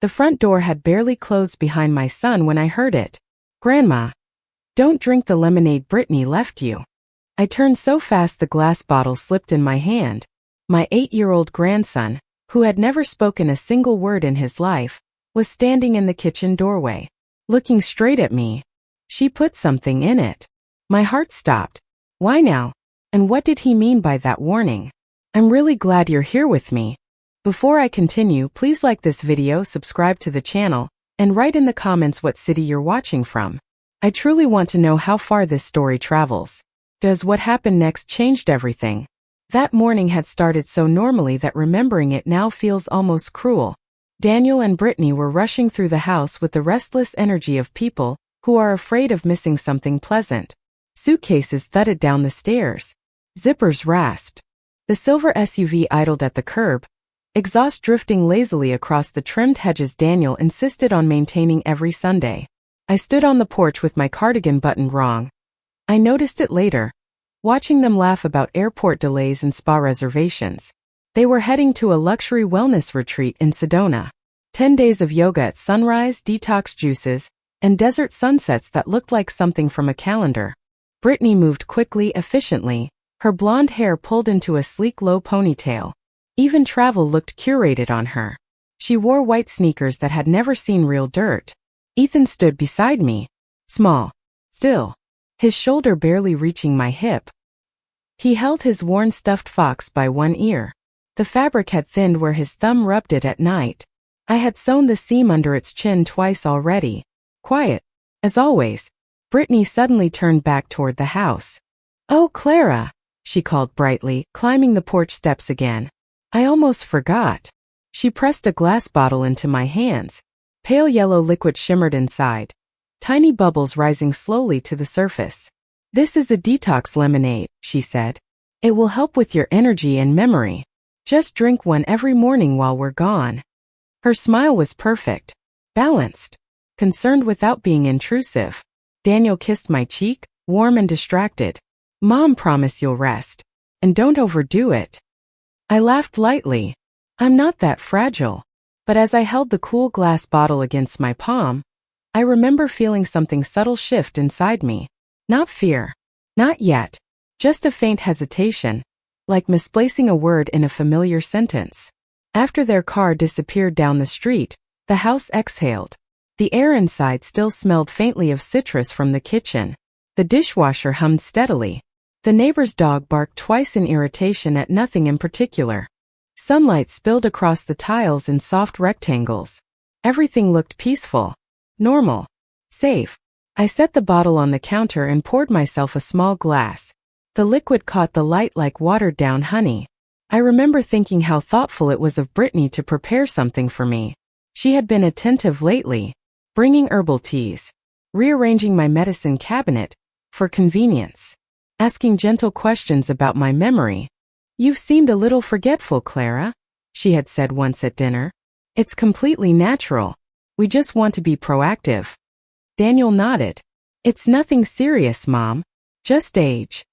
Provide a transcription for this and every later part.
The front door had barely closed behind my son when I heard it. "Grandma, don't drink the lemonade Brittany left you." I turned so fast the glass bottle slipped in my hand. My 8-year-old grandson, who had never spoken a single word in his life, was standing in the kitchen doorway, looking straight at me. "She put something in it." My heart stopped. Why now? And what did he mean by that warning? I'm really glad you're here with me. Before I continue, please like this video, subscribe to the channel, and write in the comments what city you're watching from. I truly want to know how far this story travels. Does what happened next changed everything? That morning had started so normally that remembering it now feels almost cruel. Daniel and Brittany were rushing through the house with the restless energy of people who are afraid of missing something pleasant. Suitcases thudded down the stairs. Zippers rasped. The silver SUV idled at the curb, exhaust drifting lazily across the trimmed hedges Daniel insisted on maintaining every Sunday. I stood on the porch with my cardigan buttoned wrong. I noticed it later, watching them laugh about airport delays and spa reservations. They were heading to a luxury wellness retreat in Sedona. 10 days of yoga at sunrise, detox juices, and desert sunsets that looked like something from a calendar. Brittany moved quickly, efficiently, her blonde hair pulled into a sleek low ponytail. Even travel looked curated on her. She wore white sneakers that had never seen real dirt. Ethan stood beside me, small, still, his shoulder barely reaching my hip. He held his worn stuffed fox by one ear. The fabric had thinned where his thumb rubbed it at night. I had sewn the seam under its chin twice already. Quiet, as always. Brittany suddenly turned back toward the house. "Oh, Clara," she called brightly, climbing the porch steps again. "I almost forgot." She pressed a glass bottle into my hands. Pale yellow liquid shimmered inside, tiny bubbles rising slowly to the surface. "This is a detox lemonade," she said. "It will help with your energy and memory. Just drink one every morning while we're gone." Her smile was perfect, balanced, concerned without being intrusive. Daniel kissed my cheek, warm and distracted. "Mom, promise you'll rest. And don't overdo it." I laughed lightly. I'm not that fragile. But as I held the cool glass bottle against my palm, I remember feeling something subtle shift inside me. Not fear. Not yet. Just a faint hesitation, like misplacing a word in a familiar sentence. After their car disappeared down the street, the house exhaled. The air inside still smelled faintly of citrus from the kitchen. The dishwasher hummed steadily. The neighbor's dog barked twice in irritation at nothing in particular. Sunlight spilled across the tiles in soft rectangles. Everything looked peaceful, normal, safe. I set the bottle on the counter and poured myself a small glass. The liquid caught the light like watered-down honey. I remember thinking how thoughtful it was of Brittany to prepare something for me. She had been attentive lately, bringing herbal teas, rearranging my medicine cabinet, for convenience, asking gentle questions about my memory. "You've seemed a little forgetful, Clara," she had said once at dinner. "It's completely natural. We just want to be proactive." Daniel nodded. "It's nothing serious, Mom. Just age."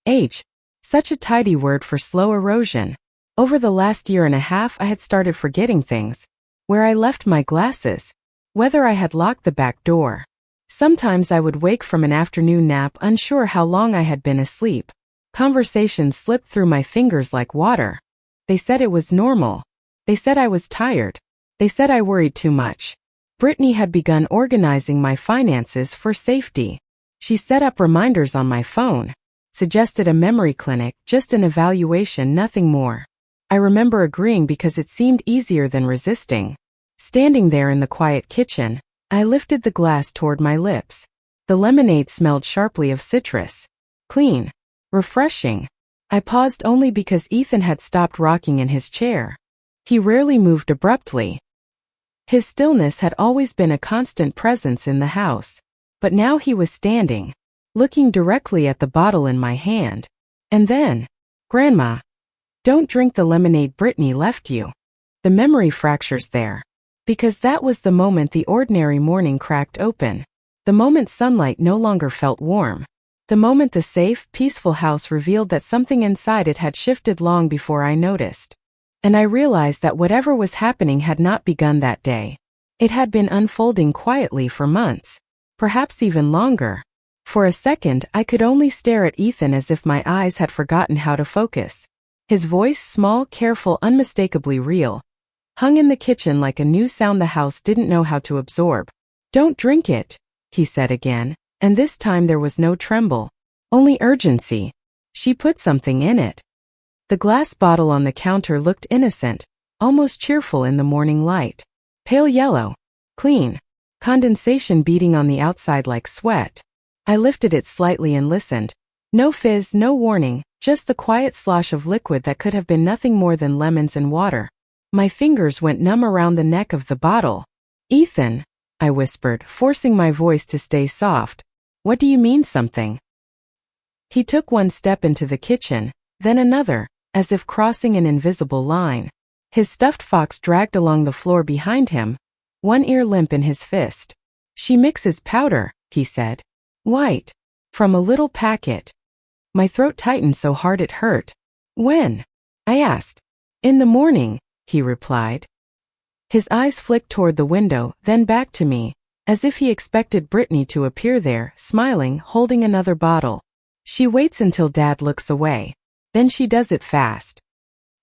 Age. Such a tidy word for slow erosion. Over the last year and a half I had started forgetting things. Where I left my glasses. Whether I had locked the back door. Sometimes I would wake from an afternoon nap unsure how long I had been asleep. Conversations slipped through my fingers like water. They said it was normal. They said I was tired. They said I worried too much. Brittany had begun organizing my finances for safety. She set up reminders on my phone. Suggested a memory clinic, just an evaluation, nothing more. I remember agreeing because it seemed easier than resisting. Standing there in the quiet kitchen, I lifted the glass toward my lips. The lemonade smelled sharply of citrus. Clean. Refreshing. I paused only because Ethan had stopped rocking in his chair. He rarely moved abruptly. His stillness had always been a constant presence in the house. But now he was standing, looking directly at the bottle in my hand. And then, "Grandma, don't drink the lemonade Brittany left you." The memory fractures there. Because that was the moment the ordinary morning cracked open. The moment sunlight no longer felt warm. The moment the safe, peaceful house revealed that something inside it had shifted long before I noticed. And I realized that whatever was happening had not begun that day. It had been unfolding quietly for months, perhaps even longer. For a second, I could only stare at Ethan as if my eyes had forgotten how to focus. His voice, small, careful, unmistakably real, hung in the kitchen like a new sound the house didn't know how to absorb. "Don't drink it," he said again, and this time there was no tremble, only urgency. She put something in it. The glass bottle on the counter looked innocent, almost cheerful in the morning light. Pale yellow, clean, condensation beading on the outside like sweat. I lifted it slightly and listened. No fizz, no warning, just the quiet slosh of liquid that could have been nothing more than lemons and water. My fingers went numb around the neck of the bottle. "Ethan," I whispered, forcing my voice to stay soft. "What do you mean something?" He took one step into the kitchen, then another, as if crossing an invisible line. His stuffed fox dragged along the floor behind him, one ear limp in his fist. "She mixes powder," he said. "White. From a little packet." My throat tightened so hard it hurt. "When?" I asked. "In the morning," he replied. His eyes flicked toward the window, then back to me, as if he expected Brittany to appear there, smiling, holding another bottle. "She waits until Dad looks away. Then she does it fast."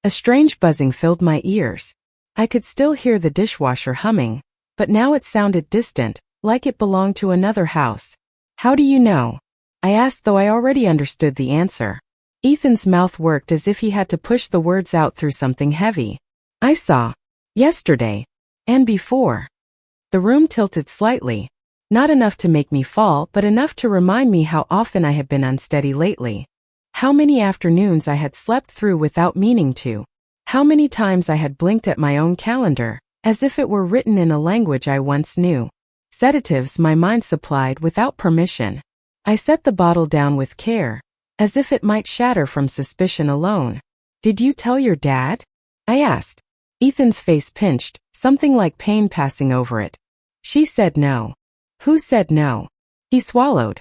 A strange buzzing filled my ears. I could still hear the dishwasher humming, but now it sounded distant, like it belonged to another house. "How do you know?" I asked, though I already understood the answer. Ethan's mouth worked as if he had to push the words out through something heavy. "I saw. Yesterday. And before." The room tilted slightly. Not enough to make me fall, but enough to remind me how often I had been unsteady lately. How many afternoons I had slept through without meaning to. How many times I had blinked at my own calendar, as if it were written in a language I once knew. Sedatives my mind supplied without permission. I set the bottle down with care, as if it might shatter from suspicion alone. "Did you tell your dad?" I asked. Ethan's face pinched, something like pain passing over it. "She said no." "Who said no?" He swallowed.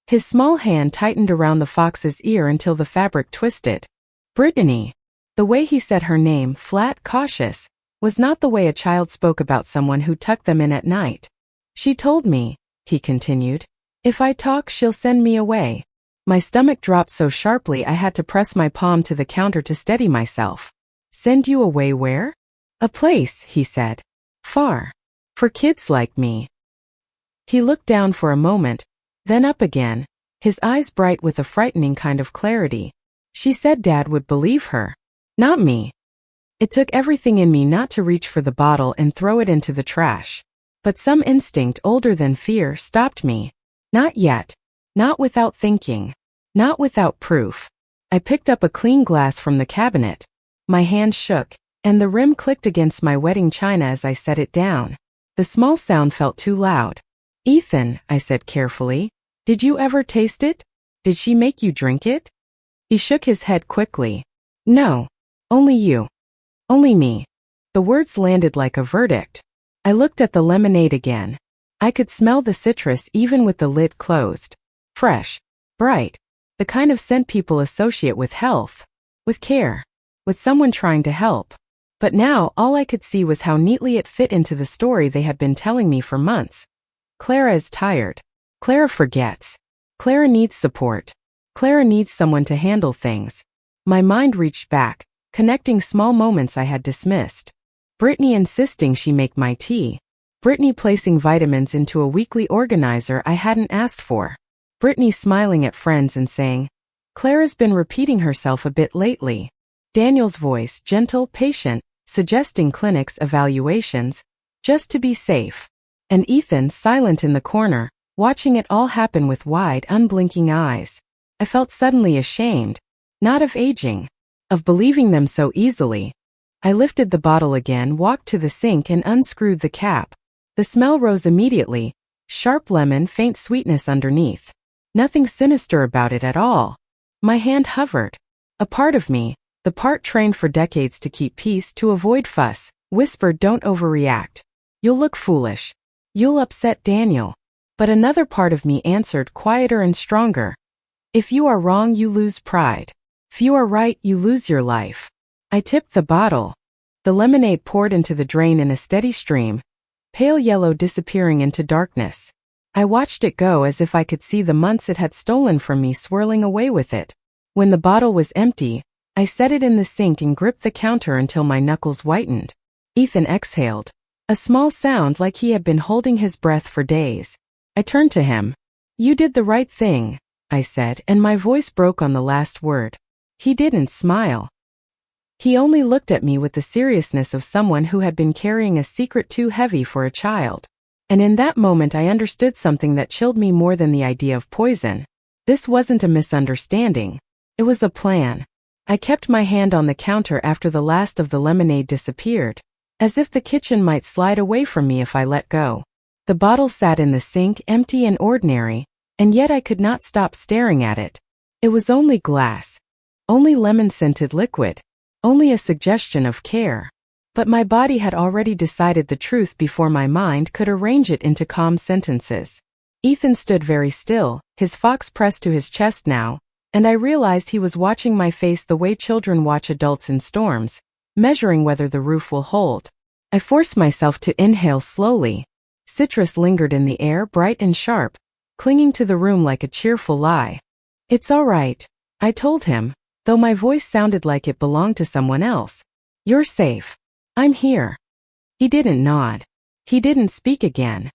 His small hand tightened around the fox's ear until the fabric twisted. "Brittany." The way he said her name, flat, cautious, was not the way a child spoke about someone who tucked them in at night. "She told me," he continued, "if I talk, she'll send me away." My stomach dropped so sharply I had to press my palm to the counter to steady myself. "Send you away where?" "A place," he said. "Far. For kids like me." He looked down for a moment, then up again, his eyes bright with a frightening kind of clarity. "She said Dad would believe her. Not me." It took everything in me not to reach for the bottle and throw it into the trash. But some instinct older than fear stopped me. Not yet. Not without thinking. Not without proof. I picked up a clean glass from the cabinet. My hand shook, and the rim clicked against my wedding china as I set it down. The small sound felt too loud. "Ethan," I said carefully, "did you ever taste it? Did she make you drink it?" He shook his head quickly. "No. Only you. Only me." The words landed like a verdict. I looked at the lemonade again. I could smell the citrus even with the lid closed. Fresh. Bright. The kind of scent people associate with health. With care. With someone trying to help. But now all I could see was how neatly it fit into the story they had been telling me for months. Clara is tired. Clara forgets. Clara needs support. Clara needs someone to handle things. My mind reached back, connecting small moments I had dismissed. Brittany insisting she make my tea. Brittany placing vitamins into a weekly organizer I hadn't asked for. Brittany smiling at friends and saying, "Clara's been repeating herself a bit lately." Daniel's voice, gentle, patient, suggesting clinics, evaluations, just to be safe. And Ethan silent in the corner, watching it all happen with wide, unblinking eyes. I felt suddenly ashamed, not of aging, of believing them so easily. I lifted the bottle again, walked to the sink and unscrewed the cap. The smell rose immediately, sharp lemon, faint sweetness underneath. Nothing sinister about it at all. My hand hovered. A part of me, the part trained for decades to keep peace, to avoid fuss, whispered, "Don't overreact. You'll look foolish. You'll upset Daniel." But another part of me answered, quieter and stronger, "If you are wrong, you lose pride. If you are right, you lose your life." I tipped the bottle. The lemonade poured into the drain in a steady stream. pale yellow disappearing into darkness. I watched it go as if I could see the months it had stolen from me swirling away with it. When the bottle was empty, I set it in the sink and gripped the counter until my knuckles whitened. Ethan exhaled, a small sound like he had been holding his breath for days. I turned to him. "You did the right thing," I said, and my voice broke on the last word. He didn't smile. He only looked at me with the seriousness of someone who had been carrying a secret too heavy for a child. And in that moment I understood something that chilled me more than the idea of poison. This wasn't a misunderstanding. It was a plan. I kept my hand on the counter after the last of the lemonade disappeared, as if the kitchen might slide away from me if I let go. The bottle sat in the sink, empty and ordinary, and yet I could not stop staring at it. It was only glass. Only lemon-scented liquid. Only a suggestion of care. But my body had already decided the truth before my mind could arrange it into calm sentences. Ethan stood very still, his fox pressed to his chest now, and I realized he was watching my face the way children watch adults in storms, measuring whether the roof will hold. I forced myself to inhale slowly. Citrus lingered in the air, bright and sharp, clinging to the room like a cheerful lie. "It's all right," I told him, though my voice sounded like it belonged to someone else. "You're safe. I'm here." He didn't nod. He didn't speak again.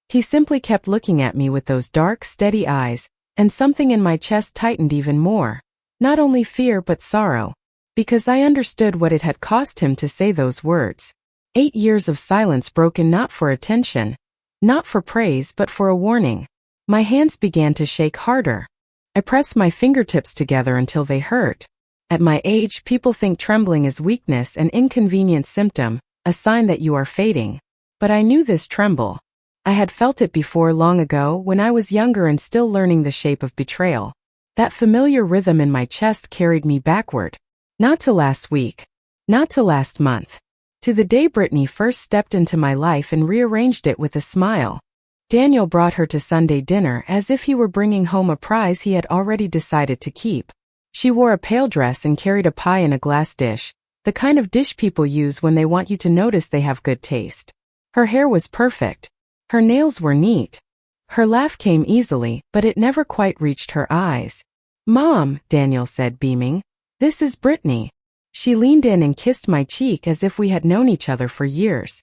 He simply kept looking at me with those dark, steady eyes, and something in my chest tightened even more. Not only fear but sorrow, because I understood what it had cost him to say those words. 8 years of silence broken not for attention, not for praise but for a warning. My hands began to shake harder. I pressed my fingertips together until they hurt. At my age, people think trembling is weakness, an inconvenient symptom, a sign that you are fading. But I knew this tremble. I had felt it before long ago when I was younger and still learning the shape of betrayal. That familiar rhythm in my chest carried me backward. Not to last week. Not to last month. To the day Brittany first stepped into my life and rearranged it with a smile. Daniel brought her to Sunday dinner as if he were bringing home a prize he had already decided to keep. She wore a pale dress and carried a pie in a glass dish, the kind of dish people use when they want you to notice they have good taste. Her hair was perfect. Her nails were neat. Her laugh came easily, but it never quite reached her eyes. "Mom," Daniel said, beaming, "this is Brittany." She leaned in and kissed my cheek as if we had known each other for years.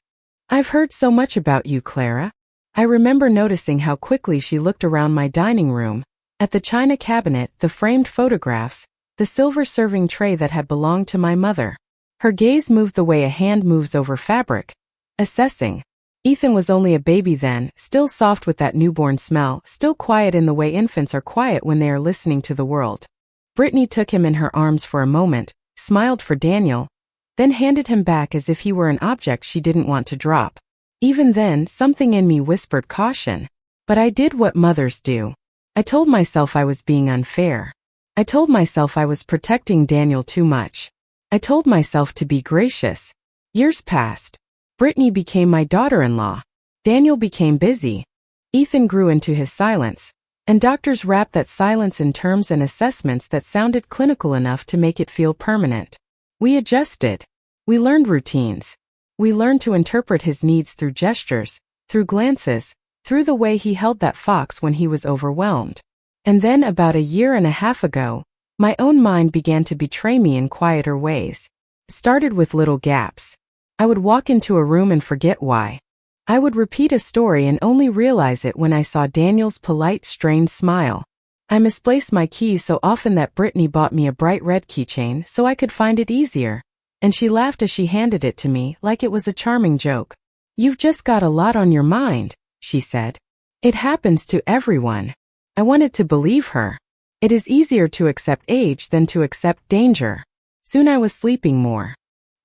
"I've heard so much about you, Clara." I remember noticing how quickly she looked around my dining room, at the china cabinet, the framed photographs, the silver serving tray that had belonged to my mother. Her gaze moved the way a hand moves over fabric, assessing. Ethan was only a baby then, still soft with that newborn smell, still quiet in the way infants are quiet when they are listening to the world. Brittany took him in her arms for a moment, smiled for Daniel, then handed him back as if he were an object she didn't want to drop. Even then, something in me whispered caution. But I did what mothers do. I told myself I was being unfair. I told myself I was protecting Daniel too much. I told myself to be gracious. Years passed. Brittany became my daughter-in-law. Daniel became busy. Ethan grew into his silence, and doctors wrapped that silence in terms and assessments that sounded clinical enough to make it feel permanent. We adjusted. We learned routines. We learned to interpret his needs through gestures, through glances, through the way he held that fox when he was overwhelmed. And then about a year and a half ago, my own mind began to betray me in quieter ways. It started with little gaps. I would walk into a room and forget why. I would repeat a story and only realize it when I saw Daniel's polite, strained smile. I misplaced my keys so often that Brittany bought me a bright red keychain so I could find it easier, and she laughed as she handed it to me like it was a charming joke. "You've just got a lot on your mind," she said. "It happens to everyone." I wanted to believe her. It is easier to accept age than to accept danger. Soon I was sleeping more.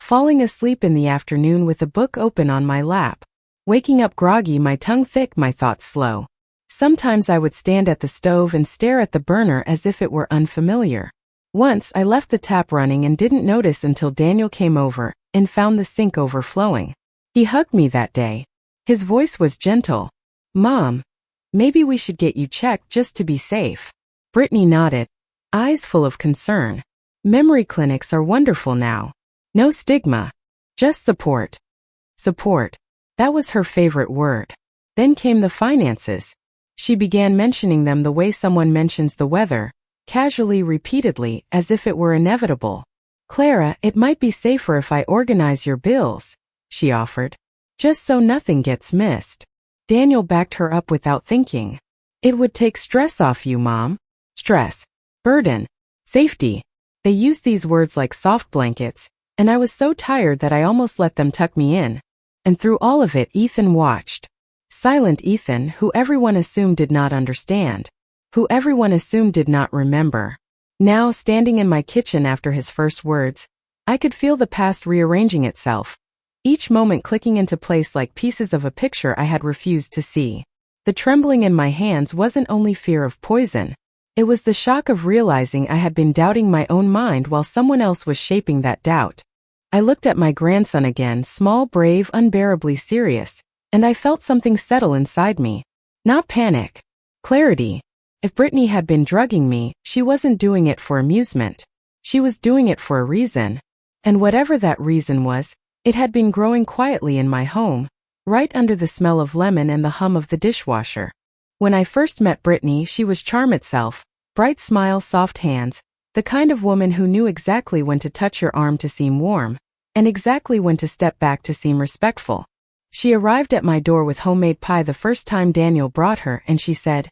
Falling asleep in the afternoon with a book open on my lap. Waking up groggy, my tongue thick, my thoughts slow. Sometimes I would stand at the stove and stare at the burner as if it were unfamiliar. Once I left the tap running and didn't notice until Daniel came over and found the sink overflowing. He hugged me that day. His voice was gentle. "Mom, maybe we should get you checked just to be safe." Brittany nodded, eyes full of concern. "Memory clinics are wonderful now. No stigma. Just support." Support. That was her favorite word. Then came the finances. She began mentioning them the way someone mentions the weather, casually, repeatedly, as if it were inevitable. Clara, it might be safer if I organize your bills, she offered. Just so nothing gets missed. Daniel backed her up without thinking. It would take stress off you, Mom. Stress. Burden. Safety. They used these words like soft blankets, and I was so tired that I almost let them tuck me in. And through all of it, Ethan watched. Silent Ethan, who everyone assumed did not understand. Who everyone assumed did not remember. Now, standing in my kitchen after his first words, I could feel the past rearranging itself, each moment clicking into place like pieces of a picture I had refused to see. The trembling in my hands wasn't only fear of poison. It was the shock of realizing I had been doubting my own mind while someone else was shaping that doubt. I looked at my grandson again, small, brave, unbearably serious, and I felt something settle inside me. Not panic. Clarity. If Brittany had been drugging me, she wasn't doing it for amusement. She was doing it for a reason. And whatever that reason was, it had been growing quietly in my home, right under the smell of lemon and the hum of the dishwasher. When I first met Brittany, she was charm itself, bright smile, soft hands, the kind of woman who knew exactly when to touch your arm to seem warm, and exactly when to step back to seem respectful. She arrived at my door with homemade pie the first time Daniel brought her, and she said,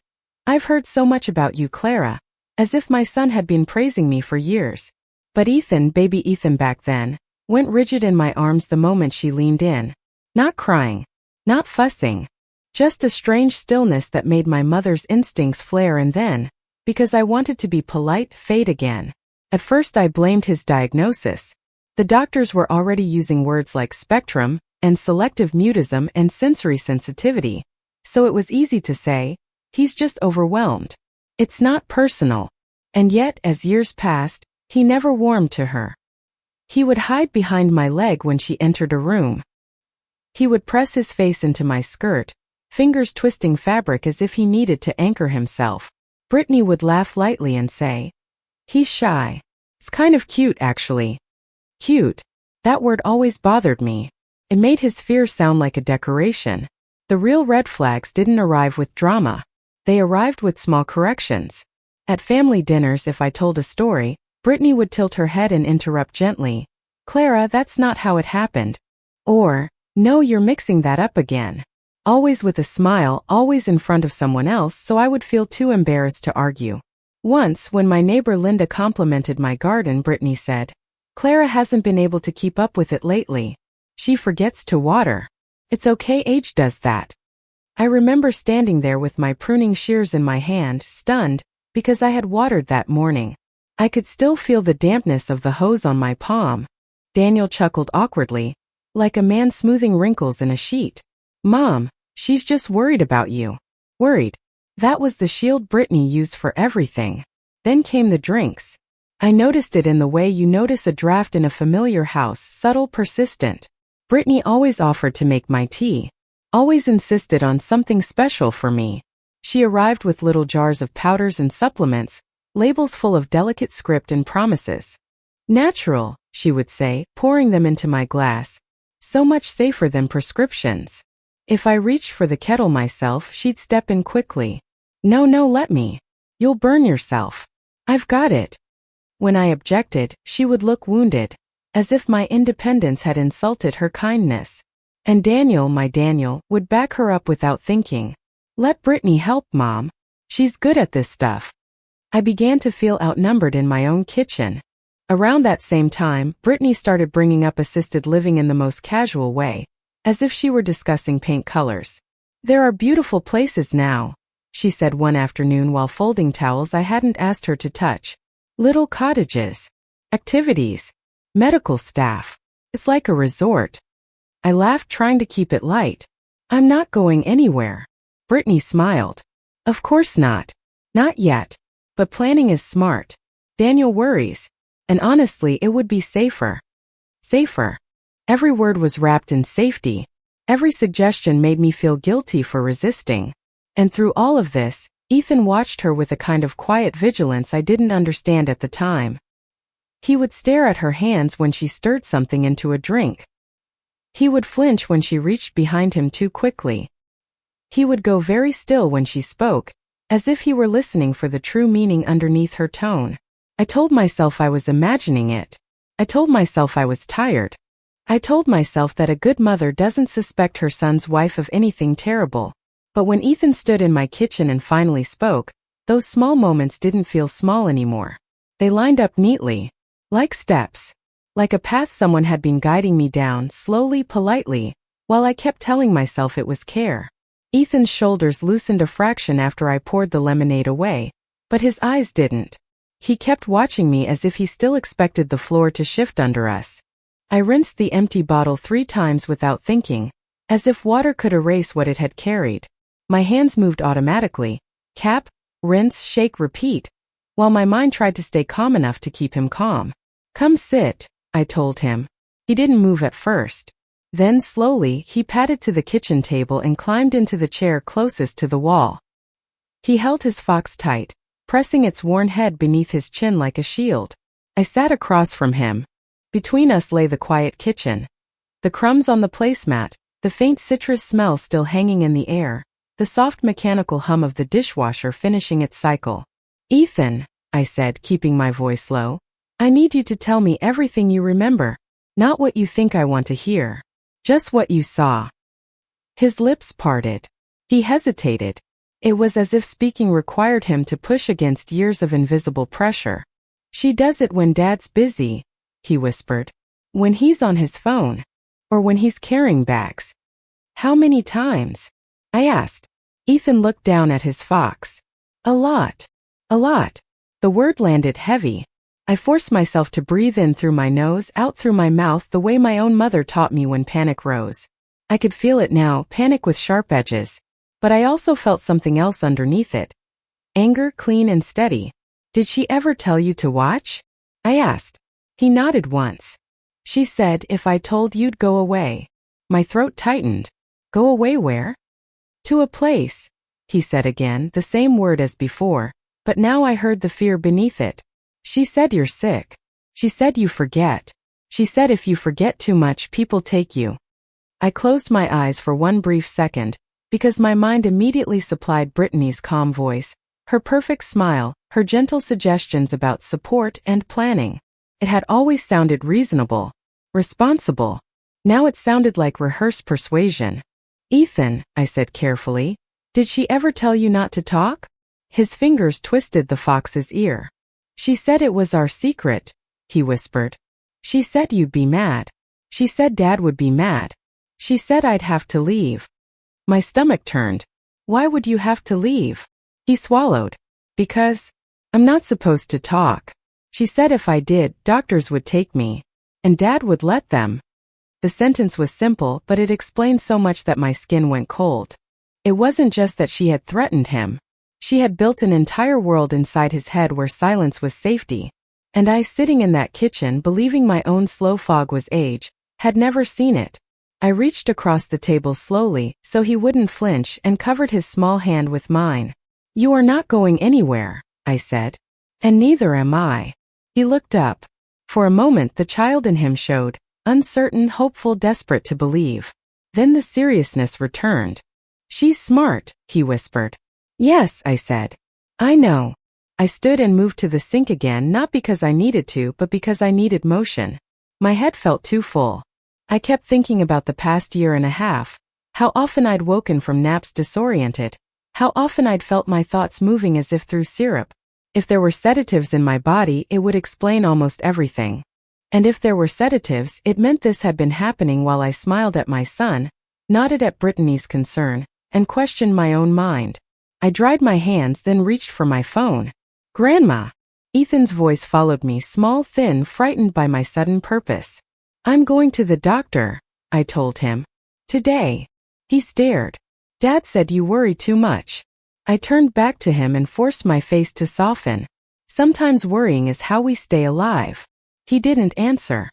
"I've heard so much about you, Clara," as if my son had been praising me for years. But Ethan, baby Ethan back then, went rigid in my arms the moment she leaned in. Not crying. Not fussing. Just a strange stillness that made my mother's instincts flare, and then, because I wanted to be polite, fade again. At first I blamed his diagnosis. The doctors were already using words like spectrum, and selective mutism, and sensory sensitivity. So it was easy to say, he's just overwhelmed. It's not personal. And yet, as years passed, he never warmed to her. He would hide behind my leg when she entered a room. He would press his face into my skirt, fingers twisting fabric as if he needed to anchor himself. Brittany would laugh lightly and say, "He's shy. It's kind of cute, actually." Cute. That word always bothered me. It made his fear sound like a decoration. The real red flags didn't arrive with drama. They arrived with small corrections. At family dinners, if I told a story, Brittany would tilt her head and interrupt gently, "Clara, that's not how it happened." Or, "No, you're mixing that up again." Always with a smile, always in front of someone else, so I would feel too embarrassed to argue. Once, when my neighbor Linda complimented my garden, Brittany said, "Clara hasn't been able to keep up with it lately. She forgets to water." "It's okay, age does that." I remember standing there with my pruning shears in my hand, stunned, because I had watered that morning. I could still feel the dampness of the hose on my palm. Daniel chuckled awkwardly, like a man smoothing wrinkles in a sheet. "Mom, she's just worried about you." Worried. That was the shield Brittany used for everything. Then came the drinks. I noticed it in the way you notice a draft in a familiar house, subtle, persistent. Brittany always offered to make my tea. Always insisted on something special for me. She arrived with little jars of powders and supplements, labels full of delicate script and promises. "Natural," she would say, pouring them into my glass. "So much safer than prescriptions." If I reached for the kettle myself, she'd step in quickly. "No, no, let me. You'll burn yourself. I've got it." When I objected, she would look wounded, as if my independence had insulted her kindness. And Daniel, my Daniel, would back her up without thinking. "Let Brittany help, Mom. She's good at this stuff." I began to feel outnumbered in my own kitchen. Around that same time, Brittany started bringing up assisted living in the most casual way, as if she were discussing paint colors. "There are beautiful places now," she said one afternoon while folding towels I hadn't asked her to touch. "Little cottages. Activities. Medical staff. It's like a resort." I laughed, trying to keep it light. "I'm not going anywhere." Brittany smiled. "Of course not. Not yet. But planning is smart. Daniel worries. And honestly, it would be safer." Safer. Every word was wrapped in safety. Every suggestion made me feel guilty for resisting. And through all of this, Ethan watched her with a kind of quiet vigilance I didn't understand at the time. He would stare at her hands when she stirred something into a drink. He would flinch when she reached behind him too quickly. He would go very still when she spoke, as if he were listening for the true meaning underneath her tone. I told myself I was imagining it. I told myself I was tired. I told myself that a good mother doesn't suspect her son's wife of anything terrible. But when Ethan stood in my kitchen and finally spoke, those small moments didn't feel small anymore. They lined up neatly, like steps, like a path someone had been guiding me down, slowly, politely, while I kept telling myself it was care. Ethan's shoulders loosened a fraction after I poured the lemonade away, but his eyes didn't. He kept watching me as if he still expected the floor to shift under us. I rinsed the empty bottle 3 times without thinking, as if water could erase what it had carried. My hands moved automatically, cap, rinse, shake, repeat, while my mind tried to stay calm enough to keep him calm. Come sit, I told him. He didn't move at first. Then slowly, he padded to the kitchen table and climbed into the chair closest to the wall. He held his fox tight, pressing its worn head beneath his chin like a shield. I sat across from him. Between us lay the quiet kitchen. The crumbs on the placemat, the faint citrus smell still hanging in the air, the soft mechanical hum of the dishwasher finishing its cycle. Ethan, I said, keeping my voice low, I need you to tell me everything you remember, not what you think I want to hear. Just what you saw. His lips parted. He hesitated. It was as if speaking required him to push against years of invisible pressure. She does it when Dad's busy, he whispered. When he's on his phone. Or when he's carrying bags. How many times? I asked. Ethan looked down at his fox. A lot. A lot. The word landed heavy. I forced myself to breathe in through my nose, out through my mouth, the way my own mother taught me when panic rose. I could feel it now, panic with sharp edges. But I also felt something else underneath it. Anger, clean and steady. Did she ever tell you to watch? I asked. He nodded once. She said, if I told you'd go away. My throat tightened. Go away where? To a place, he said again, the same word as before, but now I heard the fear beneath it. She said you're sick. She said you forget. She said if you forget too much, people take you. I closed my eyes for one brief second, because my mind immediately supplied Brittany's calm voice, her perfect smile, her gentle suggestions about support and planning. It had always sounded reasonable, responsible. Now it sounded like rehearsed persuasion. Ethan, I said carefully, did she ever tell you not to talk? His fingers twisted the fox's ear. She said it was our secret, he whispered. She said you'd be mad. She said Dad would be mad. She said I'd have to leave. My stomach turned. Why would you have to leave? He swallowed. Because I'm not supposed to talk. She said if I did, doctors would take me. And Dad would let them. The sentence was simple, but it explained so much that my skin went cold. It wasn't just that she had threatened him. She had built an entire world inside his head where silence was safety. And I, sitting in that kitchen, believing my own slow fog was age, had never seen it. I reached across the table slowly, so he wouldn't flinch, and covered his small hand with mine. You are not going anywhere, I said. And neither am I. He looked up. For a moment the child in him showed, uncertain, hopeful, desperate to believe. Then the seriousness returned. She's smart, he whispered. Yes, I said. I know. I stood and moved to the sink again, not because I needed to, but because I needed motion. My head felt too full. I kept thinking about the past year and a half, how often I'd woken from naps disoriented, how often I'd felt my thoughts moving as if through syrup. If there were sedatives in my body, it would explain almost everything. And if there were sedatives, it meant this had been happening while I smiled at my son, nodded at Brittany's concern, and questioned my own mind. I dried my hands, then reached for my phone. Grandma! Ethan's voice followed me, small, thin, frightened by my sudden purpose. I'm going to the doctor, I told him. Today. He stared. Dad said you worry too much. I turned back to him and forced my face to soften. Sometimes worrying is how we stay alive. He didn't answer.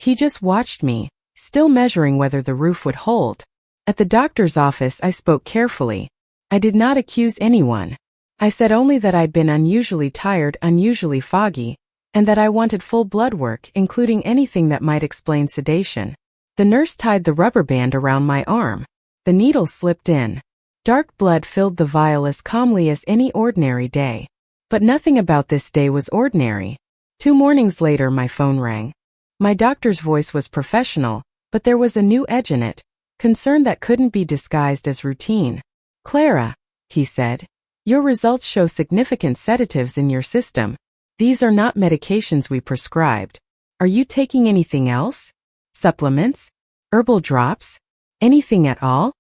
He just watched me, still measuring whether the roof would hold. At the doctor's office I spoke carefully. I did not accuse anyone. I said only that I'd been unusually tired, unusually foggy, and that I wanted full blood work, including anything that might explain sedation. The nurse tied the rubber band around my arm. The needle slipped in. Dark blood filled the vial as calmly as any ordinary day. But nothing about this day was ordinary. 2 mornings later, my phone rang. My doctor's voice was professional, but there was a new edge in it, concern that couldn't be disguised as routine. "Clara," he said, "your results show significant sedatives in your system. These are not medications we prescribed. Are you taking anything else? Supplements? Herbal drops? Anything at all?"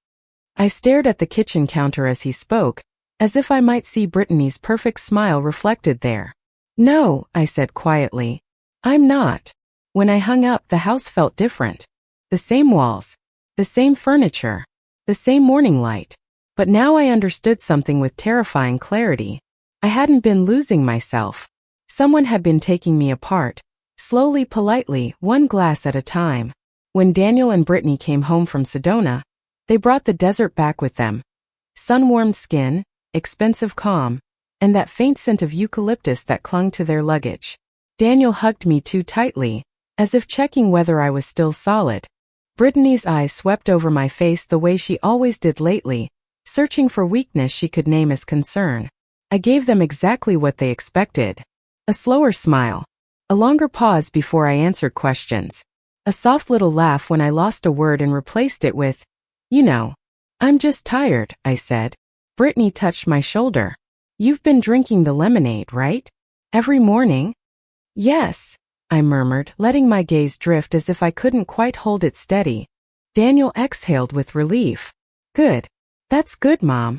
I stared at the kitchen counter as he spoke, as if I might see Brittany's perfect smile reflected there. "No," I said quietly. "I'm not." When I hung up, the house felt different. The same walls, the same furniture, the same morning light. But now I understood something with terrifying clarity. I hadn't been losing myself. Someone had been taking me apart, slowly, politely, one glass at a time. When Daniel and Brittany came home from Sedona, they brought the desert back with them. Sun-warmed skin, expensive calm, and that faint scent of eucalyptus that clung to their luggage. Daniel hugged me too tightly, as if checking whether I was still solid. Brittany's eyes swept over my face the way she always did lately, searching for weakness she could name as concern. I gave them exactly what they expected. A slower smile. A longer pause before I answered questions. A soft little laugh when I lost a word and replaced it with, "You know, I'm just tired," I said. Brittany touched my shoulder. "You've been drinking the lemonade, right? Every morning?" "Yes," I murmured, letting my gaze drift as if I couldn't quite hold it steady. Daniel exhaled with relief. "Good. That's good, Mom."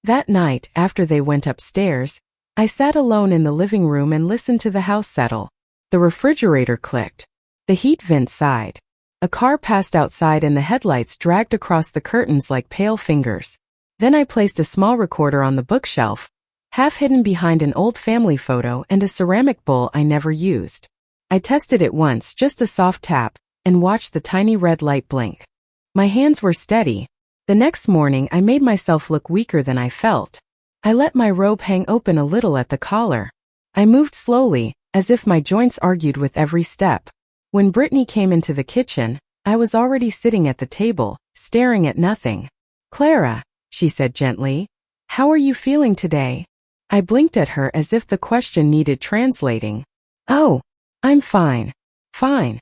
That night, after they went upstairs, I sat alone in the living room and listened to the house settle. The refrigerator clicked. The heat vent sighed. A car passed outside and the headlights dragged across the curtains like pale fingers. Then I placed a small recorder on the bookshelf, half hidden behind an old family photo and a ceramic bowl I never used. I tested it once, just a soft tap, and watched the tiny red light blink. My hands were steady. The next morning I made myself look weaker than I felt. I let my robe hang open a little at the collar. I moved slowly, as if my joints argued with every step. When Brittany came into the kitchen, I was already sitting at the table, staring at nothing. "Clara," she said gently, "how are you feeling today?" I blinked at her as if the question needed translating. "Oh, I'm fine. Fine."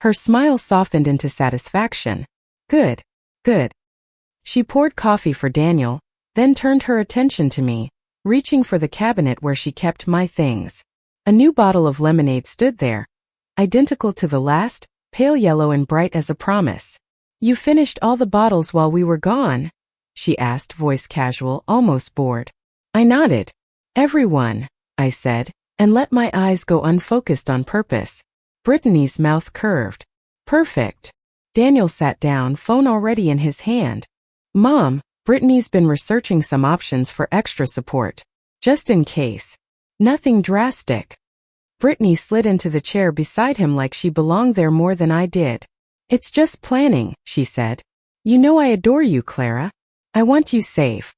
Her smile softened into satisfaction. "Good. Good." She poured coffee for Daniel, then turned her attention to me, reaching for the cabinet where she kept my things. A new bottle of lemonade stood there, identical to the last, pale yellow and bright as a promise. "You finished all the bottles while we were gone?" she asked, voice casual, almost bored. I nodded. "Everyone," I said, and let my eyes go unfocused on purpose. Brittany's mouth curved. "Perfect." Daniel sat down, phone already in his hand. "Mom, Brittany's been researching some options for extra support. Just in case. Nothing drastic." Brittany slid into the chair beside him like she belonged there more than I did. "It's just planning," she said. "You know I adore you, Clara. I want you safe."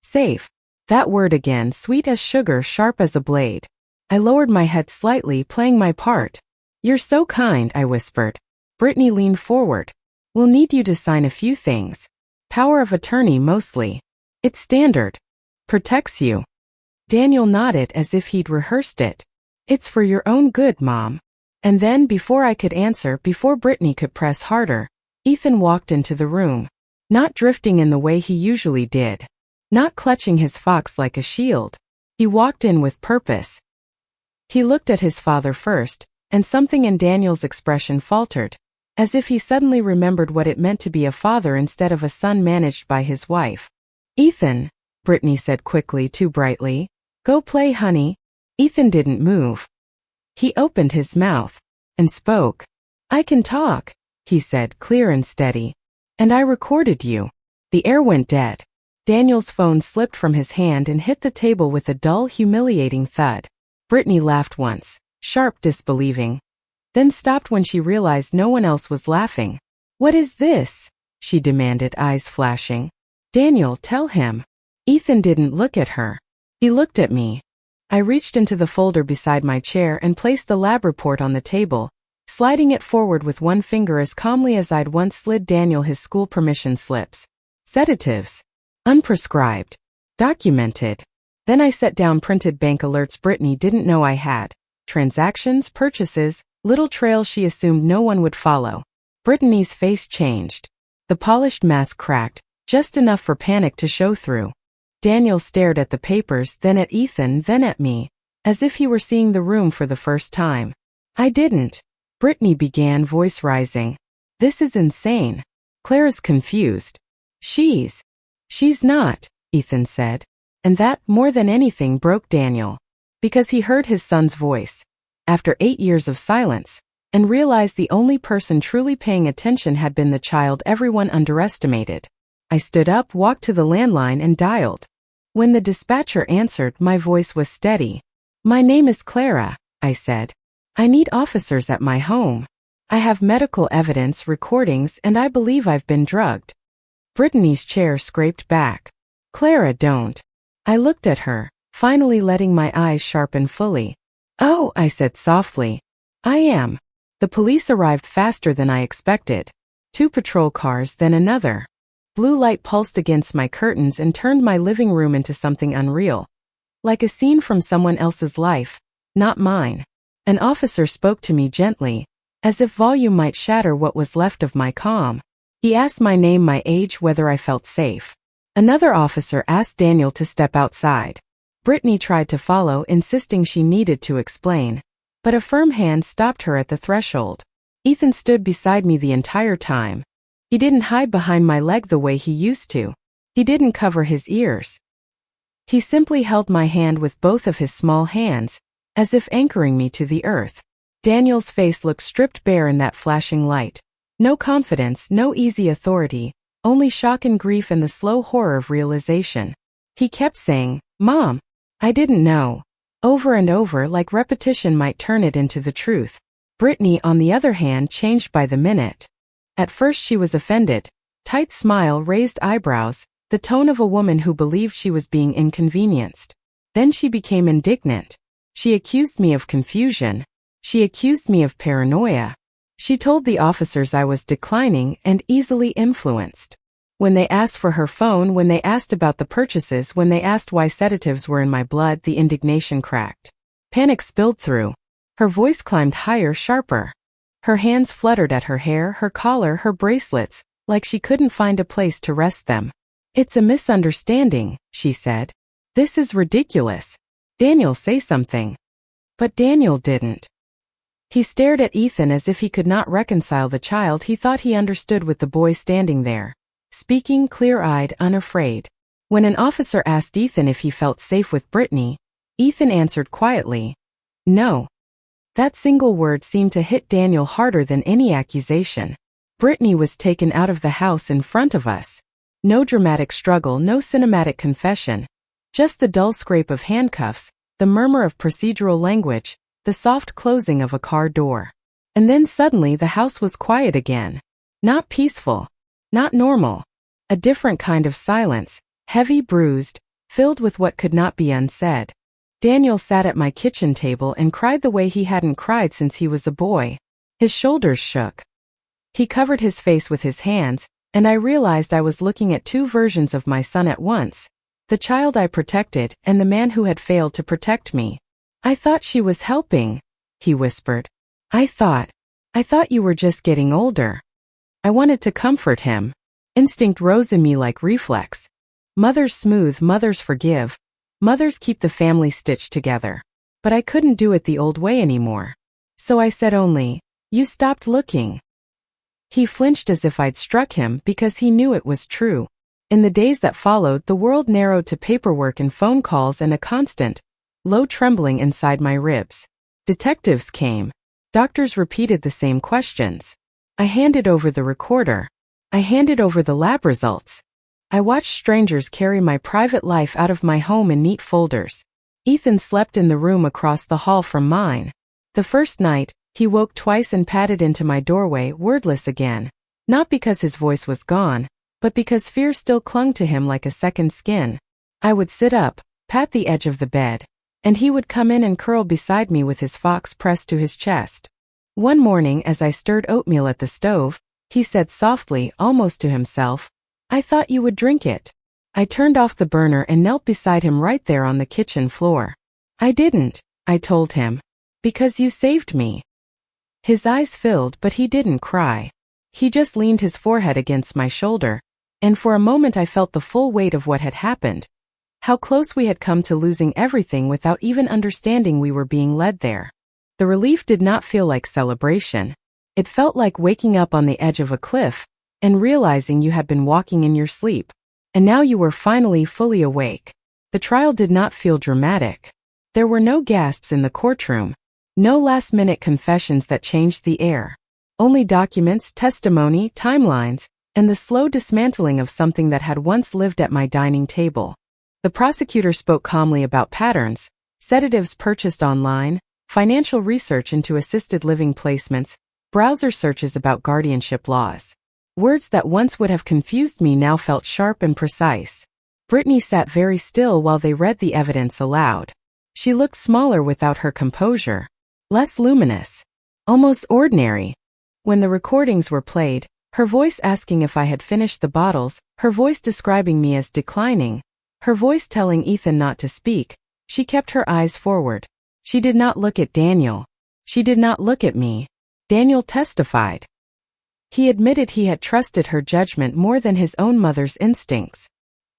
Safe. That word again, sweet as sugar, sharp as a blade. I lowered my head slightly, playing my part. "You're so kind," I whispered. Brittany leaned forward. "We'll need you to sign a few things. Power of attorney mostly. It's standard. Protects you." Daniel nodded as if he'd rehearsed it. "It's for your own good, Mom." And then, before I could answer, before Brittany could press harder, Ethan walked into the room. Not drifting in the way he usually did. Not clutching his fox like a shield. He walked in with purpose. He looked at his father first, and something in Daniel's expression faltered, as if he suddenly remembered what it meant to be a father instead of a son managed by his wife. "Ethan," Brittany said quickly, too brightly. "Go play, honey." Ethan didn't move. He opened his mouth and spoke. "I can talk," he said, clear and steady. "And I recorded you." The air went dead. Daniel's phone slipped from his hand and hit the table with a dull, humiliating thud. Brittany laughed once, sharp, disbelieving, then stopped when she realized no one else was laughing. "What is this?" she demanded, eyes flashing. "Daniel, tell him." Ethan didn't look at her. He looked at me. I reached into the folder beside my chair and placed the lab report on the table, sliding it forward with one finger as calmly as I'd once slid Daniel his school permission slips. Sedatives. Unprescribed. Documented. Then I set down printed bank alerts Brittany didn't know I had. Transactions, purchases, little trails she assumed no one would follow. Brittany's face changed. The polished mask cracked, just enough for panic to show through. Daniel stared at the papers, then at Ethan, then at me, as if he were seeing the room for the first time. I didn't. Brittany began, voice rising. This is insane. Clara's confused. She's not, Ethan said. And that, more than anything, broke Daniel. Because he heard his son's voice, after 8 years of silence, and realized the only person truly paying attention had been the child everyone underestimated. I stood up, walked to the landline, and dialed. When the dispatcher answered, my voice was steady. My name is Clara, I said. I need officers at my home. I have medical evidence, recordings, and I believe I've been drugged. Brittany's chair scraped back. Clara, don't. I looked at her, finally letting my eyes sharpen fully. Oh, I said softly. I am. The police arrived faster than I expected. 2 patrol cars, then another. Blue light pulsed against my curtains and turned my living room into something unreal. Like a scene from someone else's life, not mine. An officer spoke to me gently, as if volume might shatter what was left of my calm. He asked my name, my age, whether I felt safe. Another officer asked Daniel to step outside. Brittany tried to follow, insisting she needed to explain, but a firm hand stopped her at the threshold. Ethan stood beside me the entire time. He didn't hide behind my leg the way he used to. He didn't cover his ears. He simply held my hand with both of his small hands, as if anchoring me to the earth. Daniel's face looked stripped bare in that flashing light. No confidence, no easy authority, only shock and grief and the slow horror of realization. He kept saying, Mom. I didn't know. Over and over, like repetition might turn it into the truth. Brittany, on the other hand, changed by the minute. At first she was offended. Tight smile, raised eyebrows, the tone of a woman who believed she was being inconvenienced. Then she became indignant. She accused me of confusion. She accused me of paranoia. She told the officers I was declining and easily influenced. When they asked for her phone, when they asked about the purchases, when they asked why sedatives were in my blood, the indignation cracked. Panic spilled through. Her voice climbed higher, sharper. Her hands fluttered at her hair, her collar, her bracelets, like she couldn't find a place to rest them. It's a misunderstanding, she said. This is ridiculous. Daniel, say something. But Daniel didn't. He stared at Ethan as if he could not reconcile the child he thought he understood with the boy standing there, speaking clear-eyed, unafraid. When an officer asked Ethan if he felt safe with Brittany, Ethan answered quietly, no. That single word seemed to hit Daniel harder than any accusation. Brittany was taken out of the house in front of us. No dramatic struggle, no cinematic confession. Just the dull scrape of handcuffs, the murmur of procedural language, the soft closing of a car door. And then suddenly the house was quiet again. Not peaceful. Not normal. A different kind of silence, heavy, bruised, filled with what could not be unsaid. Daniel sat at my kitchen table and cried the way he hadn't cried since he was a boy. His shoulders shook. He covered his face with his hands, and I realized I was looking at 2 versions of my son at once. The child I protected and the man who had failed to protect me. I thought she was helping, he whispered. I thought you were just getting older. I wanted to comfort him. Instinct rose in me like reflex. Mothers smooth, mothers forgive. Mothers keep the family stitched together. But I couldn't do it the old way anymore. So I said only, you stopped looking. He flinched as if I'd struck him because he knew it was true. In the days that followed, the world narrowed to paperwork and phone calls and a constant, low trembling inside my ribs. Detectives came. Doctors repeated the same questions. I handed over the recorder. I handed over the lab results. I watched strangers carry my private life out of my home in neat folders. Ethan slept in the room across the hall from mine. The first night, he woke twice and padded into my doorway, wordless again. Not because his voice was gone, but because fear still clung to him like a second skin. I would sit up, pat the edge of the bed, and he would come in and curl beside me with his fox pressed to his chest. One morning as I stirred oatmeal at the stove, he said softly, almost to himself, "I thought you would drink it." I turned off the burner and knelt beside him right there on the kitchen floor. "I didn't," I told him. "Because you saved me." His eyes filled, but he didn't cry. He just leaned his forehead against my shoulder, and for a moment I felt the full weight of what had happened. How close we had come to losing everything without even understanding we were being led there. The relief did not feel like celebration. It felt like waking up on the edge of a cliff and realizing you had been walking in your sleep, and now you were finally fully awake. The trial did not feel dramatic. There were no gasps in the courtroom, no last-minute confessions that changed the air. Only documents, testimony, timelines, and the slow dismantling of something that had once lived at my dining table. The prosecutor spoke calmly about patterns, sedatives purchased online, financial research into assisted living placements, browser searches about guardianship laws. Words that once would have confused me now felt sharp and precise. Brittany sat very still while they read the evidence aloud. She looked smaller without her composure, less luminous, almost ordinary. When the recordings were played, her voice asking if I had finished the bottles, her voice describing me as declining, her voice telling Ethan not to speak, she kept her eyes forward. She did not look at Daniel. She did not look at me. Daniel testified. He admitted he had trusted her judgment more than his own mother's instincts.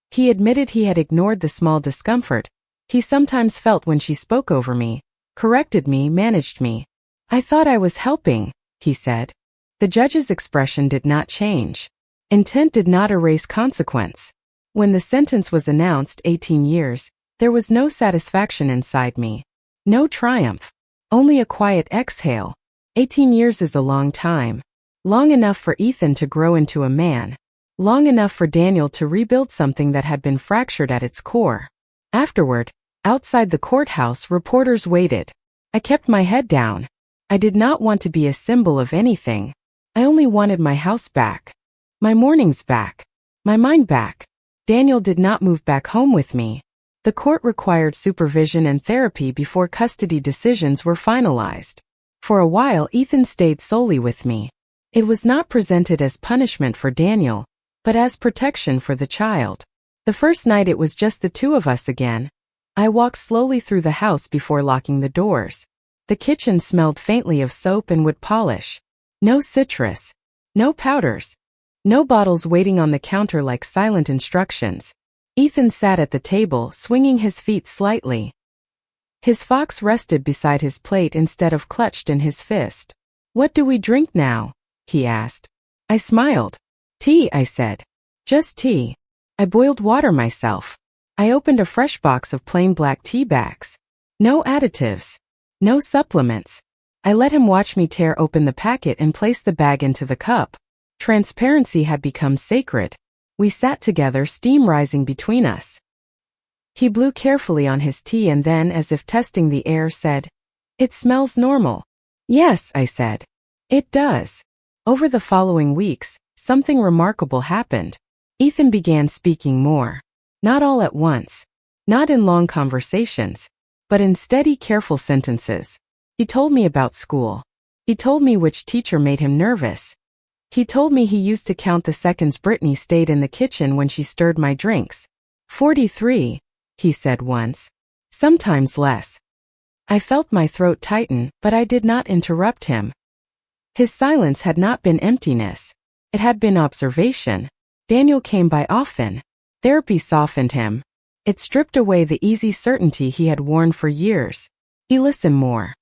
He admitted he had ignored the small discomfort he sometimes felt when she spoke over me, corrected me, managed me. "I thought I was helping," he said. The judge's expression did not change. Intent did not erase consequence. When the sentence was announced, 18 years, there was no satisfaction inside me. No triumph. Only a quiet exhale. 18 years is a long time. Long enough for Ethan to grow into a man. Long enough for Daniel to rebuild something that had been fractured at its core. Afterward, outside the courthouse, reporters waited. I kept my head down. I did not want to be a symbol of anything. I only wanted my house back. My mornings back. My mind back. Daniel did not move back home with me. The court required supervision and therapy before custody decisions were finalized. For a while, Ethan stayed solely with me. It was not presented as punishment for Daniel, but as protection for the child. The first night it was just the two of us again. I walked slowly through the house before locking the doors. The kitchen smelled faintly of soap and wood polish. No citrus. No powders. No bottles waiting on the counter like silent instructions. Ethan sat at the table, swinging his feet slightly. His fox rested beside his plate instead of clutched in his fist. "What do we drink now?" he asked. I smiled. "Tea," I said. "Just tea. I boiled water myself." I opened a fresh box of plain black tea bags. No additives. No supplements. I let him watch me tear open the packet and place the bag into the cup. Transparency had become sacred. We sat together, steam rising between us. He blew carefully on his tea and then, as if testing the air, said, "It smells normal." "Yes," I said. "It does." Over the following weeks, something remarkable happened. Ethan began speaking more. Not all at once. Not in long conversations. But in steady, careful sentences. He told me about school. He told me which teacher made him nervous. He told me he used to count the seconds Brittany stayed in the kitchen when she stirred my drinks. 43, he said once. Sometimes less. I felt my throat tighten, but I did not interrupt him. His silence had not been emptiness. It had been observation. Daniel came by often. Therapy softened him. It stripped away the easy certainty he had worn for years. He listened more.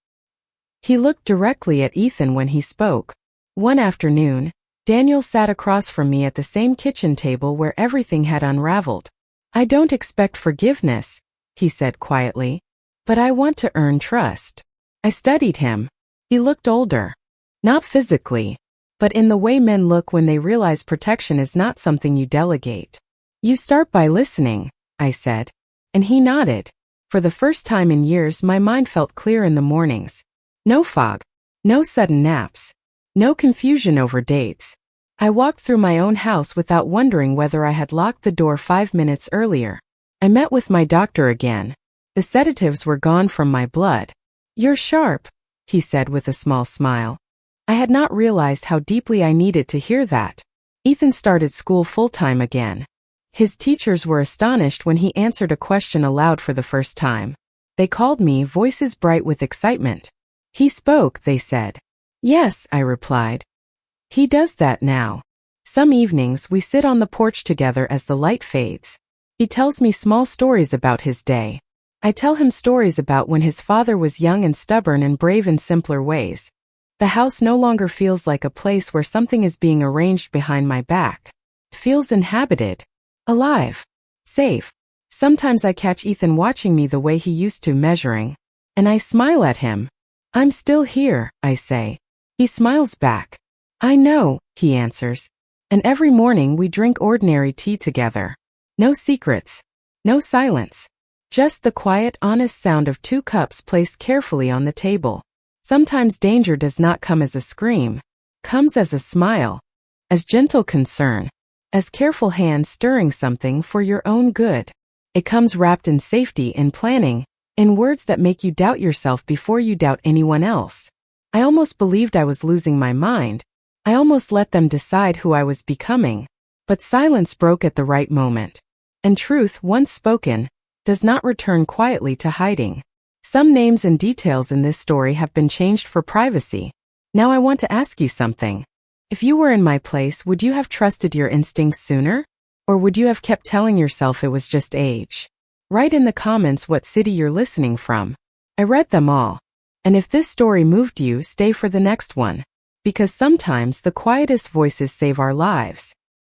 He looked directly at Ethan when he spoke. One afternoon, Daniel sat across from me at the same kitchen table where everything had unraveled. "I don't expect forgiveness," he said quietly, "but I want to earn trust." I studied him. He looked older. Not physically, but in the way men look when they realize protection is not something you delegate. "You start by listening," I said, and he nodded. For the first time in years, my mind felt clear in the mornings. No fog. No sudden naps. No confusion over dates. I walked through my own house without wondering whether I had locked the door 5 minutes earlier. I met with my doctor again. The sedatives were gone from my blood. "You're sharp," he said with a small smile. I had not realized how deeply I needed to hear that. Ethan started school full-time again. His teachers were astonished when he answered a question aloud for the first time. They called me, voices bright with excitement. He spoke, they said. Yes, I replied. He does that now. Some evenings we sit on the porch together as the light fades. He tells me small stories about his day. I tell him stories about when his father was young and stubborn and brave in simpler ways. The house no longer feels like a place where something is being arranged behind my back. It feels inhabited, alive, safe. Sometimes I catch Ethan watching me the way he used to, measuring, and I smile at him. I'm still here, I say. He smiles back. I know, he answers. And every morning we drink ordinary tea together. No secrets, no silence. Just the quiet, honest sound of 2 cups placed carefully on the table. Sometimes danger does not come as a scream, comes as a smile, as gentle concern, as careful hands stirring something for your own good. It comes wrapped in safety, in planning, in words that make you doubt yourself before you doubt anyone else. I almost believed I was losing my mind. I almost let them decide who I was becoming. But silence broke at the right moment. And truth, once spoken, does not return quietly to hiding. Some names and details in this story have been changed for privacy. Now I want to ask you something. If you were in my place, would you have trusted your instincts sooner? Or would you have kept telling yourself it was just age? Write in the comments what city you're listening from. I read them all. And if this story moved you, stay for the next one. Because sometimes the quietest voices save our lives.